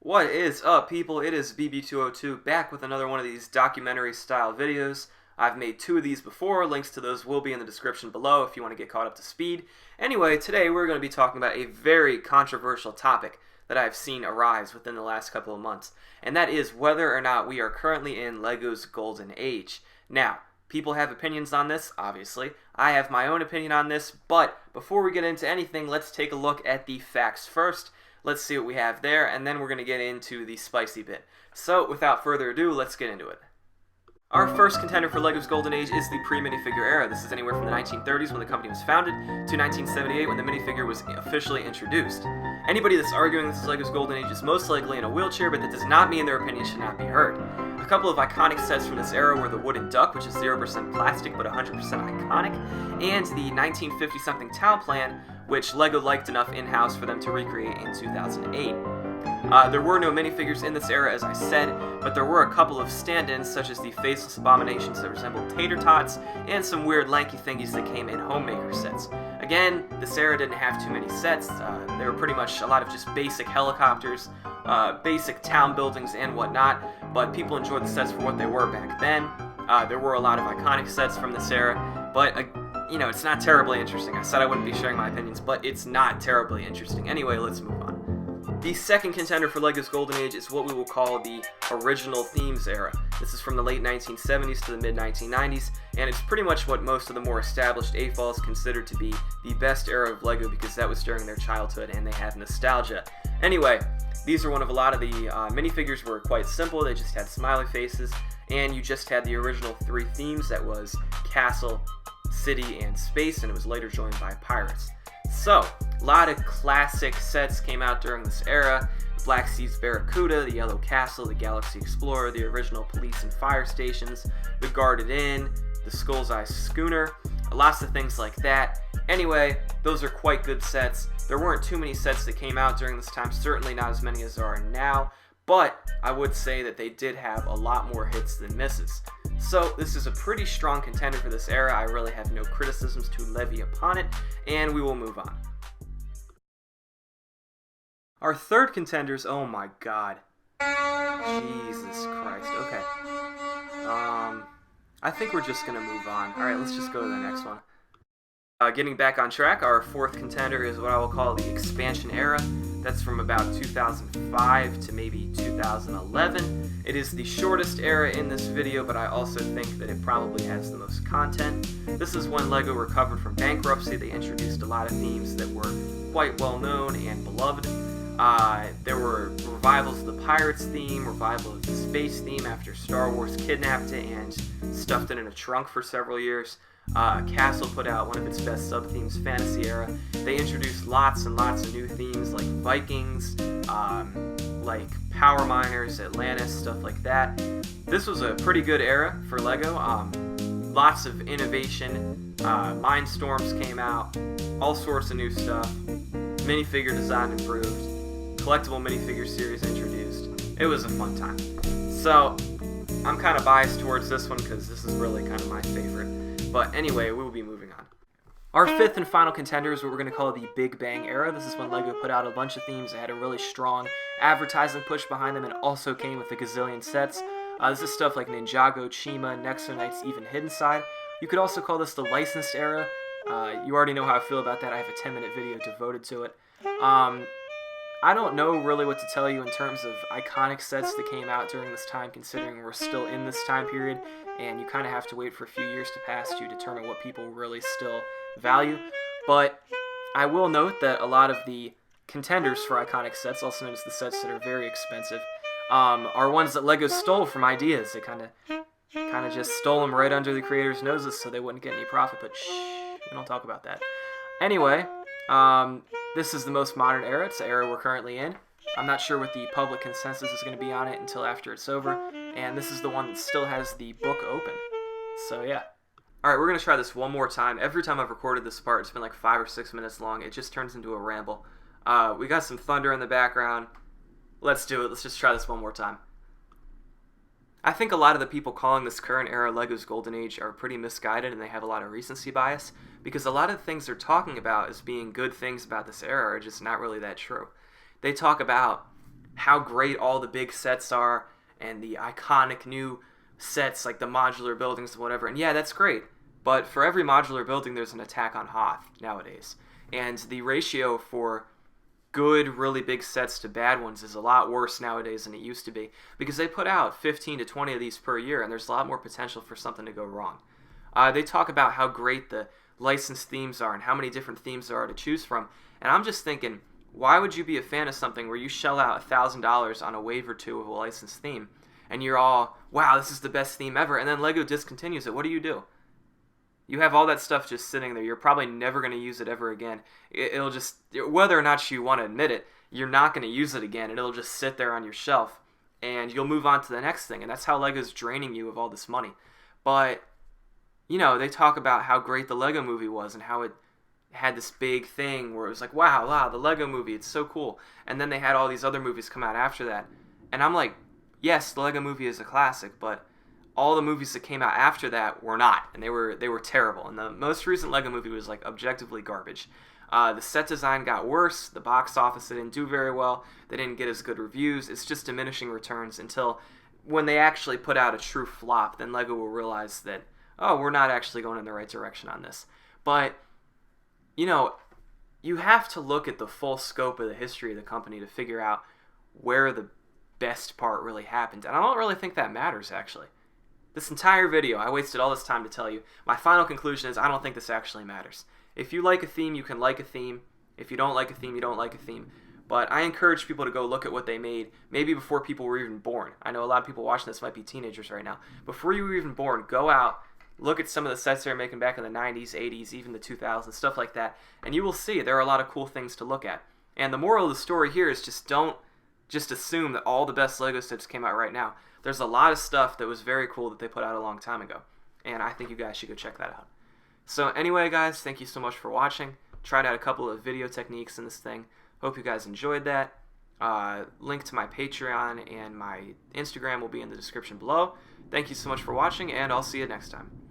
What is up, people? It is BB202 back with another one of these documentary style videos. I've made two of these before. Links to those will be in the description below if you want to get caught up to speed. Anyway, today we're going to be talking about a very controversial topic that I've seen arise within the last couple of months, and that is whether or not we are currently in LEGO's golden age. Now, people have opinions on this, obviously. I have my own opinion on this, but before we get into anything, let's take a look at the facts first. Let's see what we have there, and then we're going to get into the spicy bit. So, without further ado, let's get into it. Our first contender for LEGO's golden age is the pre-minifigure era. This is anywhere from the 1930s when the company was founded to 1978 when the minifigure was officially introduced. Anybody that's arguing this is LEGO's golden age is most likely in a wheelchair, but that does not mean their opinion should not be heard. A couple of iconic sets from this era were the wooden duck, which is 0% plastic but 100% iconic, and the 1950-something town plan, which LEGO liked enough in-house for them to recreate in 2008. There were no minifigures in this era, as I said, but there were a couple of stand-ins, such as the faceless abominations that resembled tater tots, and some weird lanky thingies that came in homemaker sets. Again, this era didn't have too many sets. They were pretty much a lot of just basic helicopters, basic town buildings, and whatnot, but people enjoyed the sets for what they were back then. There were a lot of iconic sets from this era, but it's not terribly interesting. I said I wouldn't be sharing my opinions, but it's not terribly interesting. Anyway, let's move on. The second contender for LEGO's golden age is what we will call the original themes era. This is from the late 1970s to the mid-1990s, and it's pretty much what most of the more established AFOLs consider to be the best era of LEGO because that was during their childhood and they have nostalgia. Anyway, these are one of a lot of the minifigures were quite simple. They just had smiley faces, and you just had the original three themes. That was castle, city, and space, and it was later joined by pirates. So, a lot of classic sets came out during this era. Black Sea's Barracuda, the Yellow Castle, the Galaxy Explorer, the original police and fire stations, the Guarded Inn, the Skull's Eye Schooner, lots of things like that. Anyway, those are quite good sets. There weren't too many sets that came out during this time, certainly not as many as there are now, but I would say that they did have a lot more hits than misses. So this is a pretty strong contender for this era. I really have no criticisms to levy upon it, and we will move on. Our third contenders, oh my god. Jesus Christ, okay. I think we're just gonna move on. Alright, let's just go to the next one. Getting back on track, our fourth contender is what I will call the expansion era. That's from about 2005 to maybe 2011. It is the shortest era in this video, but I also think that it probably has the most content. This is when LEGO recovered from bankruptcy. They introduced a lot of themes that were quite well known and beloved. There were revivals of the Pirates theme, revival of the space theme after Star Wars kidnapped it and stuffed it in a trunk for several years. Castle put out one of its best sub-themes, Fantasy Era. They introduced lots and lots of new themes like Vikings, like Power Miners, Atlantis, stuff like that. This was a pretty good era for LEGO. Lots of innovation. Mindstorms came out, all sorts of new stuff. Minifigure design improved. Collectible minifigure series introduced. It was a fun time. So, I'm kind of biased towards this one because this is really kind of my favorite. But anyway, we will be moving on. Our fifth and final contender is what we're going to call the Big Bang era. This is when LEGO put out a bunch of themes that had a really strong advertising push behind them and also came with a gazillion sets. This is stuff like Ninjago, Chima, Nexo Knights, even Hidden Side. You could also call this the licensed era. You already know how I feel about that. I have a 10-minute video devoted to it. I don't know really what to tell you in terms of iconic sets that came out during this time, considering we're still in this time period, and you kind of have to wait for a few years to pass to determine what people really still value. But I will note that a lot of the contenders for iconic sets, also known as the sets that are very expensive, are ones that LEGO stole from ideas. They kind of just stole them right under the creators' noses so they wouldn't get any profit, but shh, we don't talk about that. Anyway, this is the most modern era. It's the era we're currently in. I'm not sure what the public consensus is going to be on it until after it's over, and this is the one that still has the book open. So yeah. Alright, we're going to try this one more time. Every time I've recorded this part, it's been like 5 or 6 minutes long. It just turns into a ramble. We got some thunder in the background. Let's do it. Let's just try this one more time. I think a lot of the people calling this current era LEGO's golden age are pretty misguided, and they have a lot of recency bias, because a lot of the things they're talking about as being good things about this era are just not really that true. They talk about how great all the big sets are and the iconic new sets like the modular buildings and whatever. And yeah, that's great. But for every modular building, there's an attack on Hoth nowadays. And the ratio for good, really big sets to bad ones is a lot worse nowadays than it used to be because they put out 15 to 20 of these per year, and there's a lot more potential for something to go wrong. They talk about how great the licensed themes are and how many different themes there are to choose from, and I'm just thinking, why would you be a fan of something where you shell out $1,000 on a wave or two of a licensed theme, and you're all, wow, this is the best theme ever, and then LEGO discontinues it? What do? You have all that stuff just sitting there. You're probably never going to use it ever again. It'll just, whether or not you want to admit it, you're not going to use it again, and it'll just sit there on your shelf, and you'll move on to the next thing, and that's how LEGO's draining you of all this money. But, you know, they talk about how great the LEGO movie was and how it had this big thing where it was like, wow, the LEGO movie, it's so cool. And then they had all these other movies come out after that. And I'm like, yes, the LEGO movie is a classic, but all the movies that came out after that were not, and they were terrible. And the most recent LEGO movie was like objectively garbage. The set design got worse. The box office didn't do very well. They didn't get as good reviews. It's just diminishing returns until when they actually put out a true flop, then LEGO will realize that, oh, we're not actually going in the right direction on this. But, you know, you have to look at the full scope of the history of the company to figure out where the best part really happened. And I don't really think that matters, actually. This entire video, I wasted all this time to tell you. My final conclusion is I don't think this actually matters. If you like a theme, you can like a theme. If you don't like a theme, you don't like a theme. But I encourage people to go look at what they made, maybe before people were even born. I know a lot of people watching this might be teenagers right now. Before you were even born, go out, look at some of the sets they were making back in the 90s, 80s, even the 2000s, stuff like that, and you will see there are a lot of cool things to look at. And the moral of the story here is just don't just assume that all the best LEGO sets came out right now. There's a lot of stuff that was very cool that they put out a long time ago, and I think you guys should go check that out. So anyway, guys, thank you so much for watching. Tried out a couple of video techniques in this thing. Hope you guys enjoyed that. Link to my Patreon and my Instagram will be in the description below. Thank you so much for watching, and I'll see you next time.